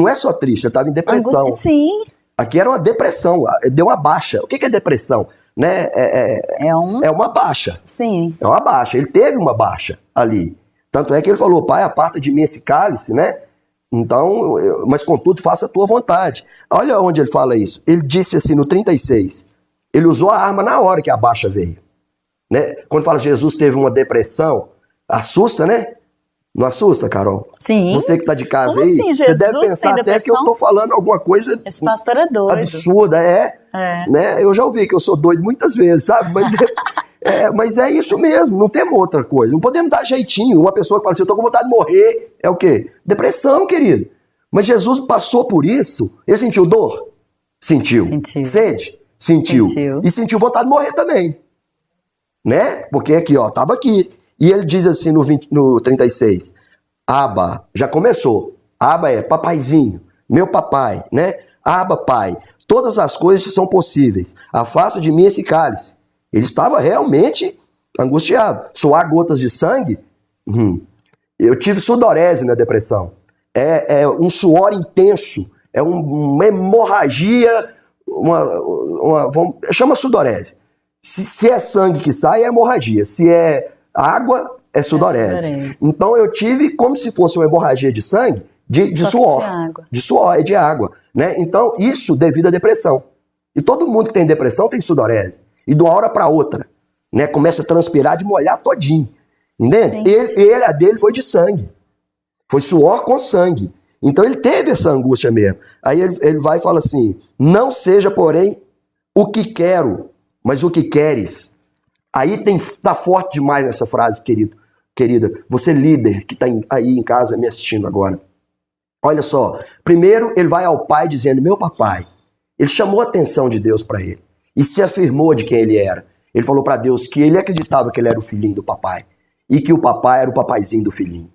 é só triste, eu estava em depressão. Sim. Aqui era uma depressão, deu uma baixa. O que é depressão? Né? É uma baixa. Sim. É uma baixa. Ele teve uma baixa ali. Tanto é que ele falou, Pai, aparta de mim esse cálice, né? Então, mas contudo, faça a tua vontade. Olha onde ele fala isso. Ele disse assim no 36. Ele usou a arma na hora que a baixa veio. Né? Quando fala Jesus teve uma depressão, assusta, né? Não assusta, Carol? Sim. Você que está de casa Como aí, assim, você deve pensar até que eu estou falando alguma coisa esse pastor é doido. absurda. Né? Eu já ouvi que eu sou doido muitas vezes, sabe? Mas é isso mesmo, não temos outra coisa. Não podemos dar jeitinho. Uma pessoa que fala assim, eu estou com vontade de morrer, é o quê? Depressão, querido. Mas Jesus passou por isso. Ele sentiu dor? Sentiu. Sede? Sentiu. E sentiu vontade de morrer também. Né? Porque aqui, ó, estava aqui. E ele diz assim no 36, Abba, já começou. Abba é papaizinho, meu papai, né? Abba, pai, todas as coisas são possíveis. Afasta de mim esse cálice. Ele estava realmente angustiado. Suar gotas de sangue? Eu tive sudorese na depressão. É um suor intenso, é uma hemorragia, chama sudorese. Se é sangue que sai, é hemorragia. Se é água, é sudorese. Então eu tive como se fosse uma hemorragia de sangue, de suor. De suor, de água. Né? Então, isso devido à depressão. E todo mundo que tem depressão tem sudorese. E de uma hora para outra, né, começa a transpirar de molhar todinho. Entende? A dele foi de sangue. Foi suor com sangue. Então ele teve essa angústia mesmo. Aí ele vai e fala assim, não seja, porém, o que quero, mas o que queres. Aí tá forte demais nessa frase, querida. Você líder que está aí em casa me assistindo agora. Olha só, primeiro ele vai ao pai dizendo, meu papai. Ele chamou a atenção de Deus para ele. E se afirmou de quem ele era. Ele falou para Deus que ele acreditava que ele era o filhinho do papai. E que o papai era o papaizinho do filhinho.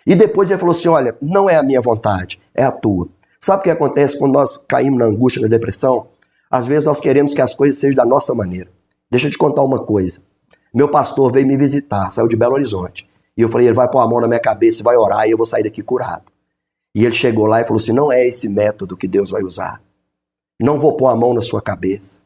E depois ele falou assim, olha, não é a minha vontade, é a tua. Sabe o que acontece quando nós caímos na angústia, na depressão? Às vezes nós queremos que as coisas sejam da nossa maneira. Deixa eu te contar uma coisa. Meu pastor veio me visitar, saiu de Belo Horizonte. E eu falei, ele vai pôr a mão na minha cabeça e vai orar e eu vou sair daqui curado. E ele chegou lá e falou assim, não é esse método que Deus vai usar. Não vou pôr a mão na sua cabeça.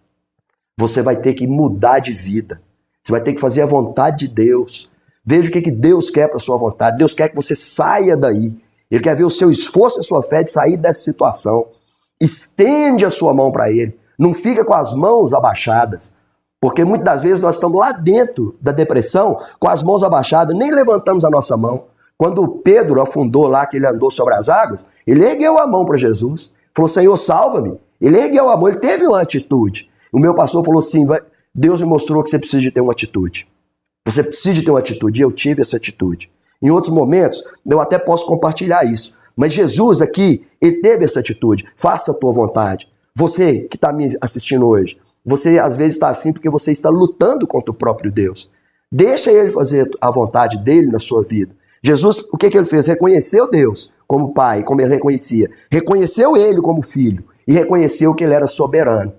Você vai ter que mudar de vida. Você vai ter que fazer a vontade de Deus. Veja o que Deus quer para a sua vontade. Deus quer que você saia daí. Ele quer ver o seu esforço e a sua fé de sair dessa situação. Estende a sua mão para Ele. Não fica com as mãos abaixadas. Porque muitas das vezes nós estamos lá dentro da depressão, com as mãos abaixadas, nem levantamos a nossa mão. Quando Pedro afundou lá, que ele andou sobre as águas, ele ergueu a mão para Jesus. Falou, Senhor, salva-me. Ele ergueu a mão, ele teve uma atitude. O meu pastor falou assim, Deus me mostrou que você precisa de ter uma atitude. Você precisa de ter uma atitude, e eu tive essa atitude. Em outros momentos, eu até posso compartilhar isso. Mas Jesus aqui, ele teve essa atitude. Faça a tua vontade. Você que está me assistindo hoje, você às vezes está assim porque você está lutando contra o próprio Deus. Deixa ele fazer a vontade dele na sua vida. Jesus, o que ele fez? Reconheceu Deus como pai, como ele reconhecia. Reconheceu ele como filho e reconheceu que ele era soberano.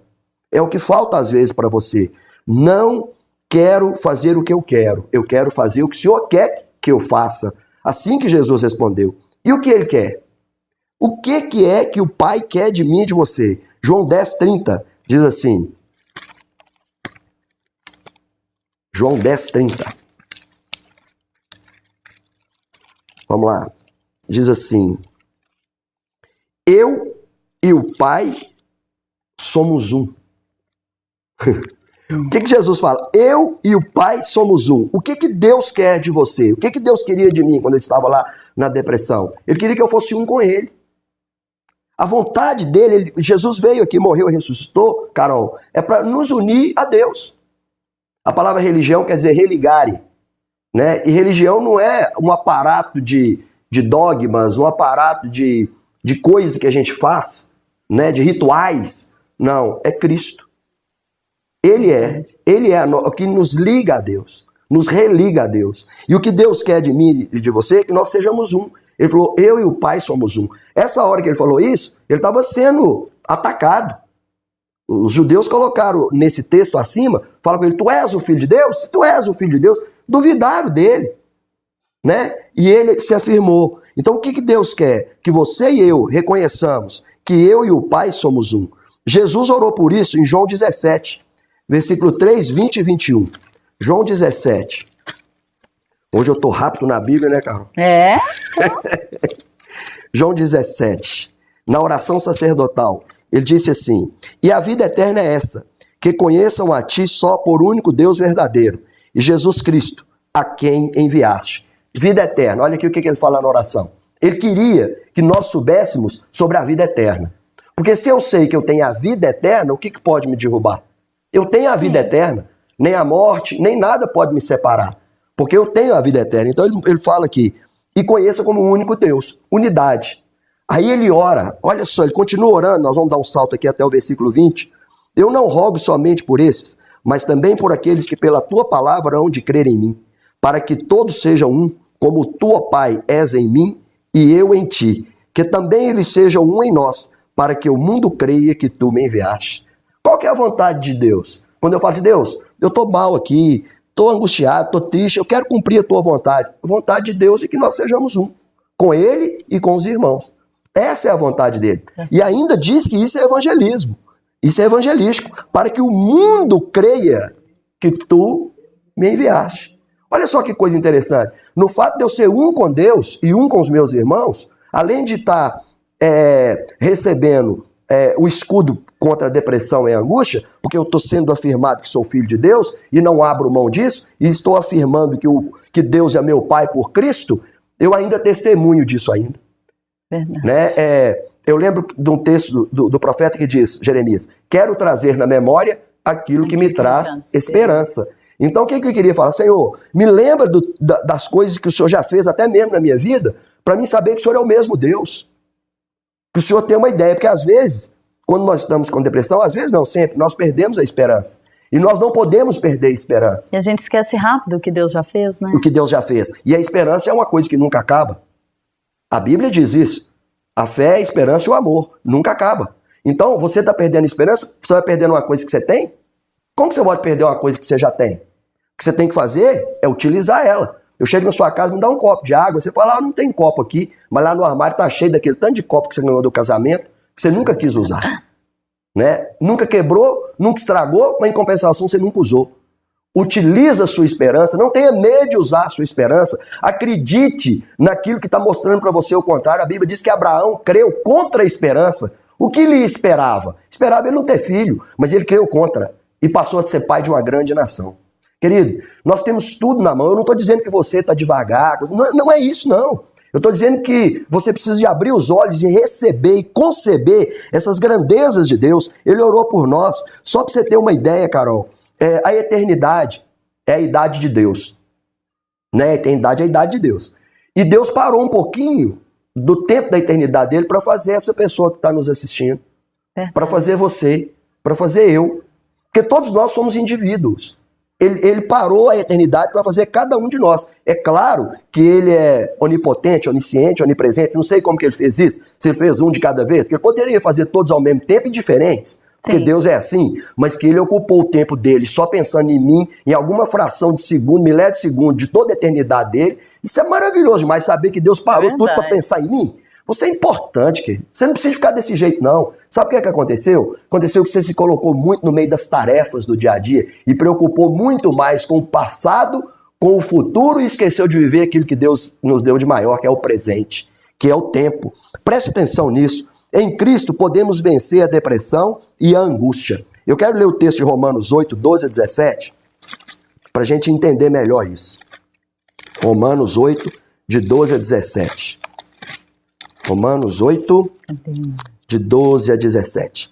É o que falta às vezes para você. Não quero fazer o que eu quero fazer o que o Senhor quer que eu faça. Assim que Jesus respondeu. E o que ele quer? O que é que o Pai quer de mim e de você? João 10:30 diz assim. João 10:30. Vamos lá. Diz assim. Eu e o Pai somos um. O que Jesus fala? Eu e o Pai somos um. O que Deus quer de você? O que Deus queria de mim quando eu estava lá na depressão? Ele queria que eu fosse um com Ele. A vontade dele, Jesus veio aqui, morreu e ressuscitou, Carol, é para nos unir a Deus. A palavra religião quer dizer religare, né? E religião não é um aparato de dogmas, um aparato de coisas que a gente faz, né? De rituais. Não, é Cristo. Ele é o que nos liga a Deus, nos religa a Deus. E o que Deus quer de mim e de você é que nós sejamos um. Ele falou, eu e o Pai somos um. Essa hora que ele falou isso, ele estava sendo atacado. Os judeus colocaram nesse texto acima, falam com ele, tu és o Filho de Deus? Se tu és o Filho de Deus, duvidaram dele. Né? E ele se afirmou. Então o que Deus quer? Que você e eu reconheçamos que eu e o Pai somos um. Jesus orou por isso em João 17. Versículo 3, 20 e 21. João 17. Hoje eu tô rápido na Bíblia, né, Carol? É? João 17. Na oração sacerdotal, ele disse assim, e a vida eterna é essa, que conheçam a ti só por único Deus verdadeiro, e Jesus Cristo, a quem enviaste. Vida eterna. Olha aqui o que ele fala na oração. Ele queria que nós soubéssemos sobre a vida eterna. Porque se eu sei que eu tenho a vida eterna, o que pode me derrubar? Eu tenho a vida eterna, nem a morte, nem nada pode me separar, porque eu tenho a vida eterna. Então ele fala aqui, e conheça como o único Deus, unidade. Aí ele ora, olha só, ele continua orando, nós vamos dar um salto aqui até o versículo 20. Eu não rogo somente por esses, mas também por aqueles que pela tua palavra hão de crer em mim, para que todos sejam um, como tu, ó Pai, és em mim e eu em ti, que também eles sejam um em nós, para que o mundo creia que tu me enviaste. Qual que é a vontade de Deus? Quando eu falo de Deus, eu estou mal aqui, estou angustiado, estou triste, eu quero cumprir a tua vontade. A vontade de Deus é que nós sejamos um, com Ele e com os irmãos. Essa é a vontade dele. E ainda diz que isso é evangelismo, isso é evangelístico, para que o mundo creia que tu me enviaste. Olha só que coisa interessante. No fato de eu ser um com Deus e um com os meus irmãos, além de estar recebendo o escudo contra a depressão e a angústia, porque eu estou sendo afirmado que sou filho de Deus e não abro mão disso, e estou afirmando que Deus é meu Pai por Cristo, eu ainda testemunho disso ainda. Verdade. Né? Eu lembro de um texto do profeta que diz, Jeremias, quero trazer na memória aquilo que me traz esperança. Então o que eu queria falar? Senhor, me lembra das coisas que o Senhor já fez até mesmo na minha vida, para mim saber que o Senhor é o mesmo Deus. Que o Senhor tem uma ideia, porque às vezes, quando nós estamos com depressão, às vezes não, sempre, nós perdemos a esperança. E nós não podemos perder a esperança. E a gente esquece rápido o que Deus já fez, né? O que Deus já fez. E a esperança é uma coisa que nunca acaba. A Bíblia diz isso. A fé, a esperança e o amor nunca acaba. Então, você está perdendo a esperança, você vai perdendo uma coisa que você tem? Como que você pode perder uma coisa que você já tem? O que você tem que fazer é utilizar ela. Eu chego na sua casa, me dá um copo de água, você fala, não tem copo aqui, mas lá no armário tá cheio daquele tanto de copo que você ganhou do casamento, que você nunca quis usar. Né? Nunca quebrou, nunca estragou, mas em compensação você nunca usou. Utiliza a sua esperança, não tenha medo de usar a sua esperança, acredite naquilo que está mostrando para você o contrário. A Bíblia diz que Abraão creu contra a esperança. O que ele esperava? Esperava ele não ter filho, mas ele creu contra e passou a ser pai de uma grande nação. Querido, nós temos tudo na mão. Eu não estou dizendo que você está devagar, não é isso não. Eu estou dizendo que você precisa de abrir os olhos e receber e conceber essas grandezas de Deus. Ele orou por nós. Só para você ter uma ideia, Carol, a eternidade é a idade de Deus. Né? A eternidade é a idade de Deus. E Deus parou um pouquinho do tempo da eternidade dele para fazer essa pessoa que está nos assistindo. Para fazer você, para fazer eu. Porque todos nós somos indivíduos. Ele parou a eternidade para fazer cada um de nós. É claro que ele é onipotente, onisciente, onipresente. Não sei como que ele fez isso. Se ele fez um de cada vez. Que ele poderia fazer todos ao mesmo tempo e diferentes. Porque Sim. Deus é assim. Mas que ele ocupou o tempo dele só pensando em mim, em alguma fração de segundo, milésimo de segundo, de toda a eternidade dele. Isso é maravilhoso demais, saber que Deus parou tudo para pensar em mim. Você é importante, querido. Você não precisa ficar desse jeito, não. Sabe o que aconteceu? Aconteceu que você se colocou muito no meio das tarefas do dia a dia e preocupou muito mais com o passado, com o futuro e esqueceu de viver aquilo que Deus nos deu de maior, que é o presente, que é o tempo. Preste atenção nisso. Em Cristo podemos vencer a depressão e a angústia. Eu quero ler o texto de Romanos 8, 12 a 17, para a gente entender melhor isso. Romanos 8, de 12 a 17. Romanos 8, de 12 a 17.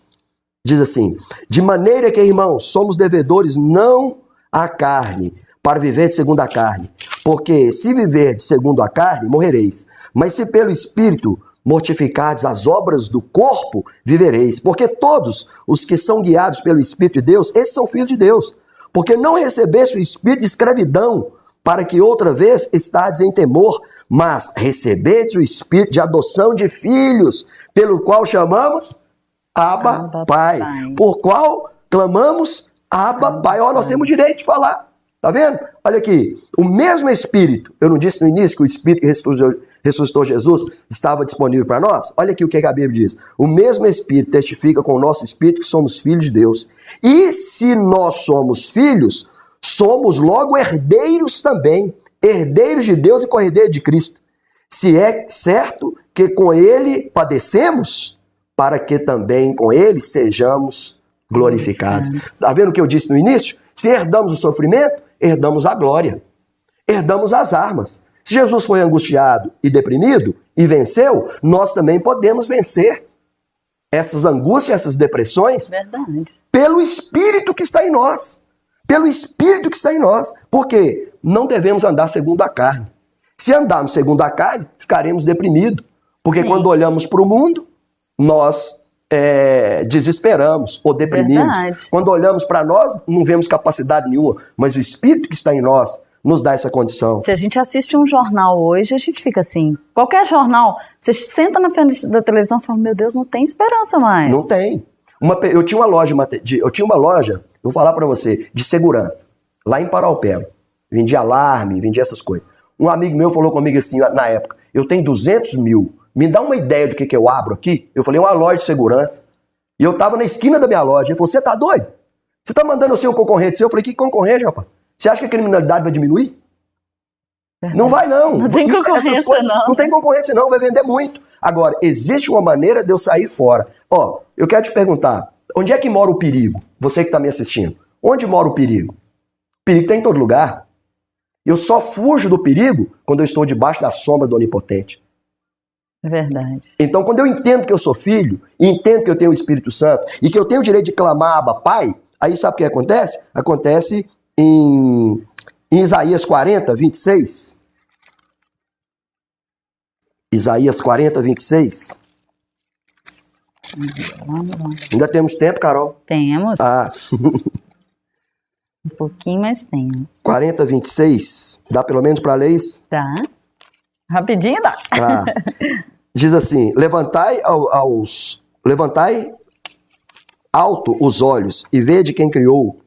Diz assim: de maneira que, irmãos, somos devedores não à carne, para viver segundo a carne. Porque se viver segundo a carne, morrereis. Mas se pelo Espírito mortificardes as obras do corpo, vivereis. Porque todos os que são guiados pelo Espírito de Deus, esses são filhos de Deus. Porque não recebeste o espírito de escravidão, para que outra vez estades em temor, mas recebete o espírito de adoção de filhos, pelo qual chamamos Abba, Pai. Por qual clamamos Abba, Pai. Ó, nós temos o direito de falar. Tá vendo? Olha aqui, o mesmo Espírito, eu não disse no início que o Espírito que ressuscitou Jesus estava disponível para nós? Olha aqui o que a Bíblia diz. O mesmo Espírito testifica com o nosso Espírito que somos filhos de Deus. E se nós somos filhos, somos logo herdeiros também. Herdeiros de Deus e co-herdeiros de Cristo. Se é certo que com ele padecemos, para que também com ele sejamos glorificados. Está vendo o que eu disse no início? Se herdamos o sofrimento, herdamos a glória. Herdamos as armas. Se Jesus foi angustiado e deprimido e venceu, nós também podemos vencer essas angústias, essas depressões, pelo Espírito que está em nós. Pelo Espírito que está em nós. Porque não devemos andar segundo a carne. Se andarmos segundo a carne, ficaremos deprimidos. Porque quando olhamos para o mundo, nós desesperamos ou deprimimos. Quando olhamos para nós, não vemos capacidade nenhuma. Mas o Espírito que está em nós nos dá essa condição. Se a gente assiste um jornal hoje, a gente fica assim. Qualquer jornal, você senta na frente da televisão e fala, meu Deus, não tem esperança mais. Não tem. Eu tinha uma loja, vou falar para você, de segurança, lá em Paraupeba. Vendia alarme, vendia essas coisas. Um amigo meu falou comigo assim, na época, eu tenho 200 mil, me dá uma ideia do que eu abro aqui? Eu falei, uma loja de segurança. E eu tava na esquina da minha loja. Ele falou, você tá doido? Você tá mandando eu ser um concorrente seu? Eu falei, que concorrente, rapaz? Você acha que a criminalidade vai diminuir? Não vai, não. Não tem concorrência, não. Não tem concorrência, não. Vai vender muito. Agora, existe uma maneira de eu sair fora. Ó, eu quero te perguntar, onde é que mora o perigo? Você que está me assistindo. Onde mora o perigo? O perigo está em todo lugar. Eu só fujo do perigo quando eu estou debaixo da sombra do Onipotente. É verdade. Então, quando eu entendo que eu sou filho, e entendo que eu tenho o Espírito Santo, e que eu tenho o direito de clamar Abba, Pai, aí sabe o que acontece? Acontece em Isaías 40, 26. Isaías 40, 26. Ainda temos tempo, Carol? Temos. Ah. Um pouquinho, mas temos. 40, 26. Dá pelo menos para ler isso? Tá. Rapidinho dá. Ah. Diz assim, levantai alto os olhos e vede quem criou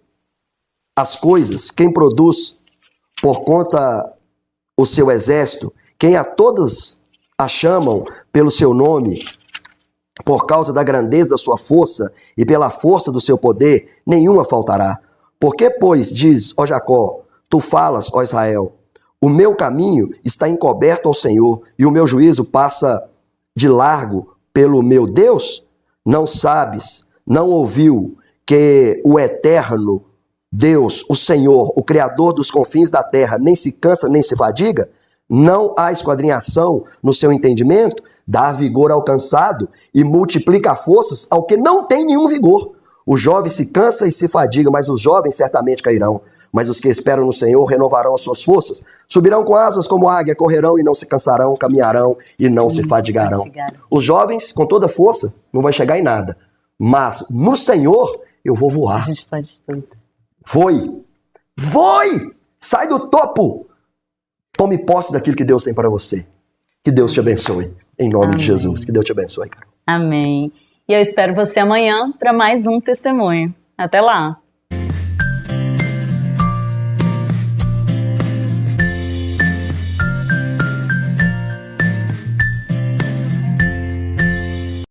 as coisas, quem produz por conta o seu exército, quem a todas a chamam pelo seu nome, por causa da grandeza da sua força e pela força do seu poder, nenhuma faltará. Porque, pois, diz, ó Jacó, tu falas, ó Israel, o meu caminho está encoberto ao Senhor, e o meu juízo passa de largo pelo meu Deus? Não sabes, não ouviu que o eterno Deus, o Senhor, o Criador dos confins da terra, nem se cansa, nem se fadiga? Não há esquadrinhação no seu entendimento? Dá vigor ao cansado e multiplica forças ao que não tem nenhum vigor. O jovem se cansa e se fadiga, mas os jovens certamente cairão. Mas os que esperam no Senhor renovarão as suas forças. Subirão com asas como águia, correrão e não se cansarão, caminharão e não se fadigarão. Os jovens, com toda força, não vai chegar em nada. Mas no Senhor eu vou voar. A gente pode tudo. Voe! Sai do topo! Tome posse daquilo que Deus tem para você. Que Deus te abençoe. Em nome de Jesus. Que Deus te abençoe, cara. Amém. E eu espero você amanhã para mais um testemunho. Até lá!